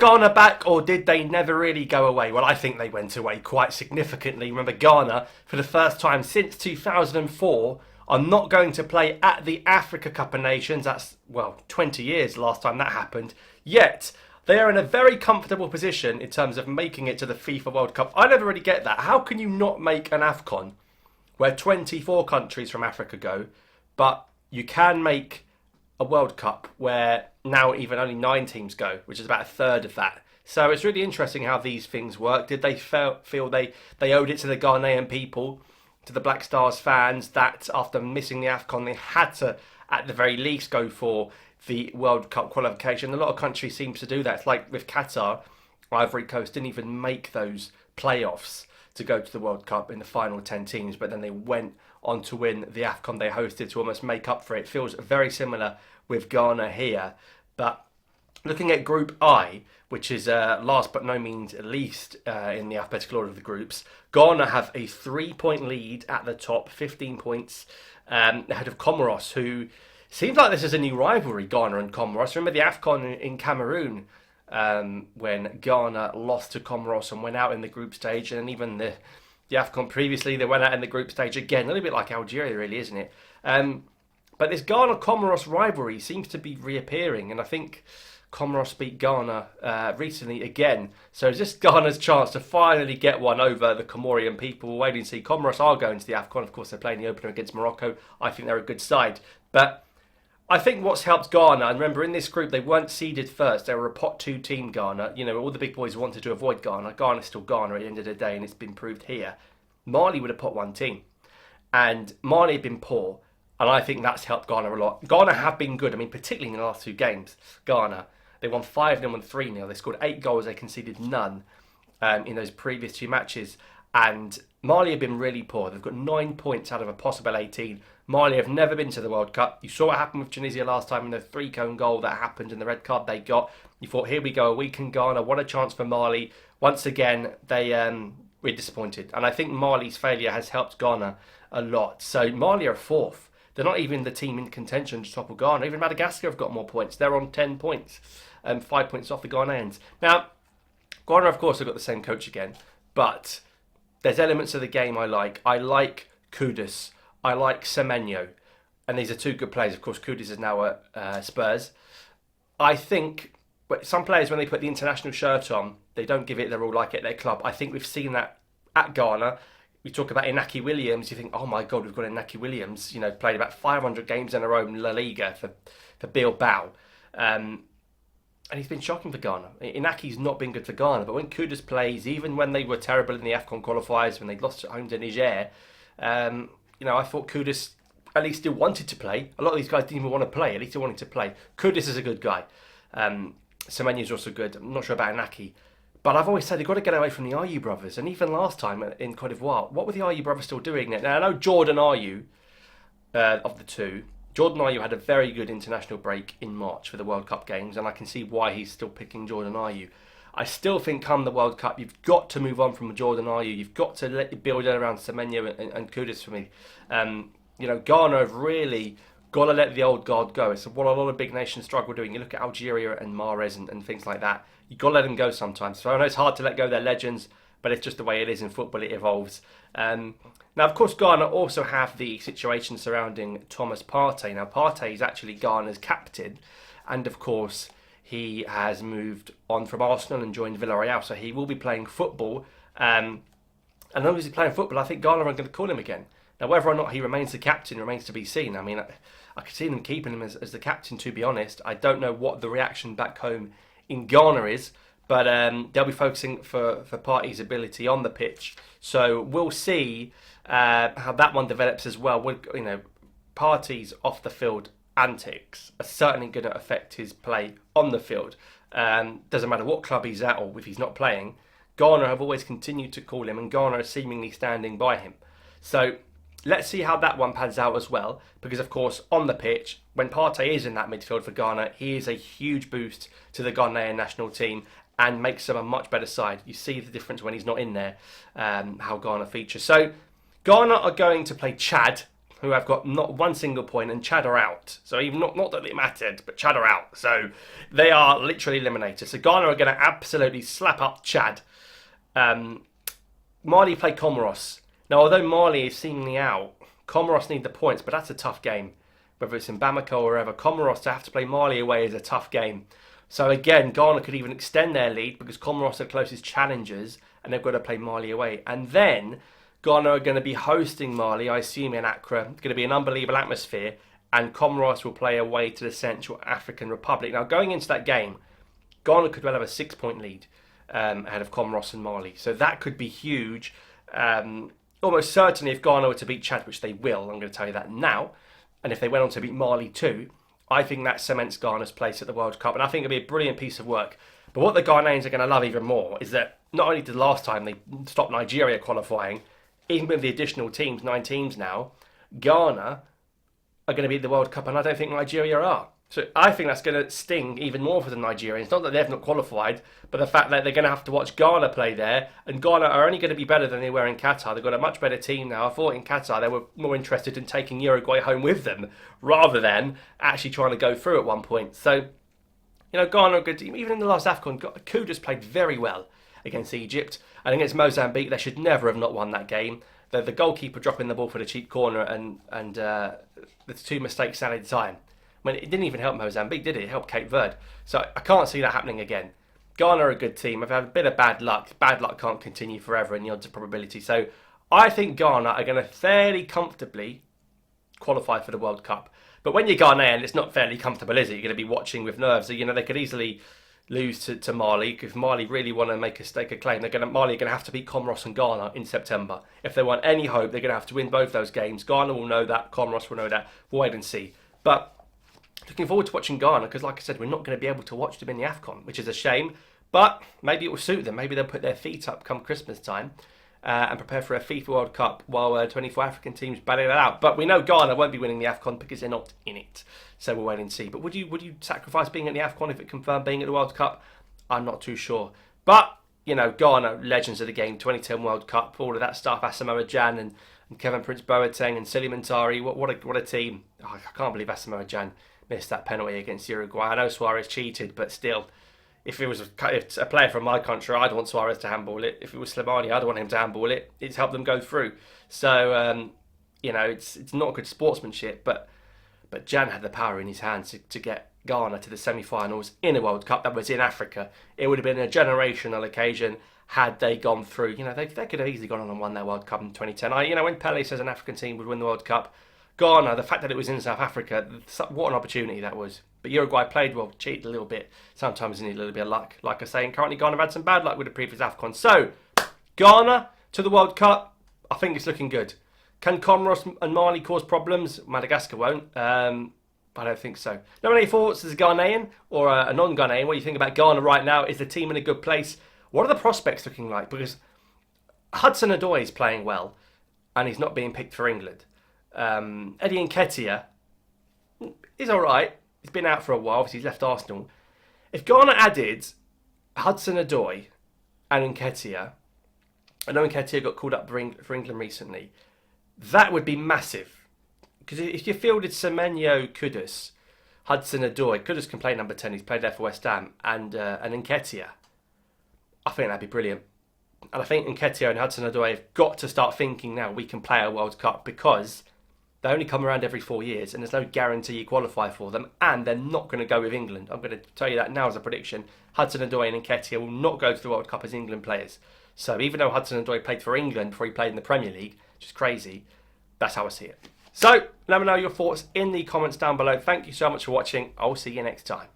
Ghana back, or did they never really go away? Well, I think they went away quite significantly. Remember, Ghana, for the first time since 2004, are not going to play at the Africa Cup of Nations. That's, well, 20 years last time that happened. Yet, they are in a very comfortable position in terms of making it to the FIFA World Cup. I never really get that. How can you not make an AFCON where 24 countries from Africa go, but you can make a World Cup where now even only 9 teams go, which is about a third of that. So it's really interesting how these things work. Did they feel they owed it to the Ghanaian people, to the Black Stars fans, that after missing the AFCON, they had to, at the very least, go for the World Cup qualification? A lot of countries seem to do that. It's like with Qatar, Ivory Coast didn't even make those playoffs to go to the World Cup in the final 10 teams, but then they went on to win the AFCON they hosted to almost make up for it. It feels very similar with Ghana here. But looking at Group I, which is last but no means least in the alphabetical order of the groups, Ghana have a 3-point lead at the top, 15 points ahead of Comoros, who seems like this is a new rivalry, Ghana and Comoros. Remember the AFCON in Cameroon, when Ghana lost to Comoros and went out in the group stage, and even the AFCON previously, they went out in the group stage again, a little bit like Algeria really, isn't it? But this Ghana-Comoros rivalry seems to be reappearing, and I think Comoros beat Ghana recently again. So is this Ghana's chance to finally get one over the Comorian people? We're waiting to see. Comoros are going to the AFCON. Of course, they're playing the opener against Morocco. I think they're a good side. But I think what's helped Ghana, and remember in this group they weren't seeded first, they were a pot 2 team, Ghana. You know, all the big boys wanted to avoid Ghana. Ghana's still Ghana at the end of the day, and it's been proved here. Mali were a pot 1 team, and Mali had been poor, and I think that's helped Ghana a lot. Ghana have been good, I mean, particularly in the last 2 games. Ghana, they won 5-0 and 3-0. They scored 8 goals, they conceded none in those previous 2 matches. And Mali have been really poor. They've got 9 points out of a possible 18. Mali have never been to the World Cup. You saw what happened with Tunisia last time in the 3-cone goal that happened and the red card they got. You thought, here we go, a weakened Ghana. What a chance for Mali. Once again, they were disappointed. And I think Mali's failure has helped Ghana a lot. So Mali are 4th. They're not even the team in contention to topple Ghana. Even Madagascar have got more points. They're on 10 points, 5 points off the Ghanaians. Now, Ghana, of course, have got the same coach again, but there's elements of the game I like. I like Kudus. I like Semenyo. And these are 2 good players. Of course, Kudus is now at Spurs. I think some players, when they put the international shirt on, they don't give it their all like it at their club. I think we've seen that at Ghana. We talk about Inaki Williams, you think, oh my God, we've got Inaki Williams, you know, played about 500 games in a row in La Liga for Bilbao. And he's been shocking for Ghana. Inaki's not been good for Ghana, but when Kudus plays, even when they were terrible in the AFCON qualifiers, when they lost at home to Niger, you know, I thought Kudus at least still wanted to play. A lot of these guys didn't even want to play, at least they wanted to play. Kudus is a good guy. Semenyo's also good. I'm not sure about Inaki. But I've always said they've got to get away from the Ayew brothers. And even last time in Cote d'Ivoire, what were the Ayew brothers still doing there? Now, I know Jordan Ayew, of the 2, Jordan Ayew had a very good international break in March for the World Cup games, and I can see why he's still picking Jordan Ayew. I still think come the World Cup, you've got to move on from Jordan Ayew. You've got to let it build it around Semenyo and Kudus for me. You know, Ghana have really got to let the old guard go. It's what a lot of big nations struggle doing. You look at Algeria and Mahrez and things like that. You've got to let them go sometimes. So I know it's hard to let go of their legends, but it's just the way it is in football. It evolves. Now, of course, Ghana also have the situation surrounding Thomas Partey. Now, Partey is actually Ghana's captain. And, of course, he has moved on from Arsenal and joined Villarreal. So he will be playing football. And as long as he's playing football, I think Ghana are going to call him again. Now, whether or not he remains the captain remains to be seen. I mean, I could see them keeping him as the captain, to be honest. I don't know what the reaction back home in Ghana is, but they'll be focusing for Partey's ability on the pitch. So we'll see how that one develops as well. You know, Partey's off the field antics are certainly going to affect his play on the field. Doesn't matter what club he's at or if he's not playing. Ghana have always continued to call him, and Ghana are seemingly standing by him. So let's see how that one pans out as well, because of course on the pitch, when Partey is in that midfield for Ghana, he is a huge boost to the Ghanaian national team and makes them a much better side. You see the difference when he's not in there, how Ghana features. So Ghana are going to play Chad. who have got not one single point, and Chad are out. So even not that it mattered, but Chad are out. So they are literally eliminated. So Ghana are going to absolutely slap up Chad. Mali play Comoros. Now, although Mali is seemingly out, Comoros need the points, but that's a tough game. Whether it's in Bamako or wherever, Comoros to have to play Mali away is a tough game. So again, Ghana could even extend their lead because Comoros are the closest challengers and they've got to play Mali away. And then Ghana are going to be hosting Mali, I assume in Accra. It's going to be an unbelievable atmosphere, and Comoros will play away to the Central African Republic. Now, going into that game, Ghana could well have a 6-point lead ahead of Comoros and Mali. So that could be huge. Almost certainly if Ghana were to beat Chad, which they will, I'm going to tell you that now, and if they went on to beat Mali too, I think that cements Ghana's place at the World Cup, and I think it'll be a brilliant piece of work. But what the Ghanaians are going to love even more is that not only did the last time they stop Nigeria qualifying, even with the additional teams, 9 teams now, Ghana are going to be at the World Cup, and I don't think Nigeria are. So I think that's going to sting even more for the Nigerians. Not that they've not qualified, but the fact that they're going to have to watch Ghana play there, and Ghana are only going to be better than they were in Qatar. They've got a much better team now. I thought in Qatar they were more interested in taking Uruguay home with them rather than actually trying to go through at one point. So, you know, Ghana are a good team. Even in the last AFCON, Kudus played very well against Egypt, and against Mozambique they should never have not won that game. The goalkeeper dropping the ball for the cheap corner and the 2 mistakes at a time. I mean, it didn't even help Mozambique, did it? It helped Cape Verde. So I can't see that happening again. Ghana are a good team. I've had a bit of bad luck. Bad luck can't continue forever in the odds of probability. So I think Ghana are going to fairly comfortably qualify for the World Cup. But when you're Ghanaian, it's not fairly comfortable, is it? You're going to be watching with nerves. So, you know, they could easily lose to Mali. If Mali really want to make a stake a claim, Mali are going to have to beat Comoros and Ghana in September. If they want any hope, they're going to have to win both those games. Ghana will know that. Comoros will know that. We'll wait and see. But looking forward to watching Ghana because, like I said, we're not going to be able to watch them in the AFCON, which is a shame. But maybe it will suit them. Maybe they'll put their feet up come Christmas time and prepare for a FIFA World Cup while 24 African teams battle it out. But we know Ghana won't be winning the AFCON because they're not in it. So we'll wait and see. But would you sacrifice being at the AFCON if it confirmed being at the World Cup? I'm not too sure. But, you know, Ghana, legends of the game, 2010 World Cup, all of that stuff, Asamoah Gyan and Kevin Prince Boateng and Sili Muntari. What a team. Oh, I can't believe Asamoah Gyan missed that penalty against Uruguay. I know Suarez cheated, but still, if it was a player from my country, I'd want Suarez to handball it. If it was Slimani, I'd want him to handball it. It's helped them go through. So, you know, it's not good sportsmanship, but Jan had the power in his hands to get Ghana to the semi-finals in a World Cup that was in Africa. It would have been a generational occasion had they gone through. You know, they could have easily gone on and won their World Cup in 2010. You know, when Pele says an African team would win the World Cup, Ghana, the fact that it was in South Africa, what an opportunity that was. But Uruguay played well, cheated a little bit. Sometimes you need a little bit of luck. Like I say, and currently Ghana have had some bad luck with the previous AFCON. So, Ghana to the World Cup, I think it's looking good. Can Comoros and Mali cause problems? Madagascar won't. I don't think so. No, any thoughts as a Ghanaian or a non-Ghanaian? What do you think about Ghana right now? Is the team in a good place? What are the prospects looking like? Because Hudson Odoi is playing well, and he's not being picked for England. Eddie Nketiah is all right. He's been out for a while. Obviously, he's left Arsenal. If Ghana added Hudson Odoi and Nketiah, I know Nketiah got called up for England recently, that would be massive. Because if you fielded Semenyo, Kudus, Hudson Odoi, Kudus can play number 10, he's played there for West Ham, and Nketiah, I think that'd be brilliant. And I think Nketiah and Hudson Odoi have got to start thinking now we can play a World Cup because they only come around every 4 years and there's no guarantee you qualify for them, and they're not going to go with England. I'm going to tell you that now as a prediction. Hudson Odoi and Nketiah will not go to the World Cup as England players. So even though Hudson Odoi played for England before he played in the Premier League, which is crazy, that's how I see it. So, let me know your thoughts in the comments down below. Thank you so much for watching. I'll see you next time.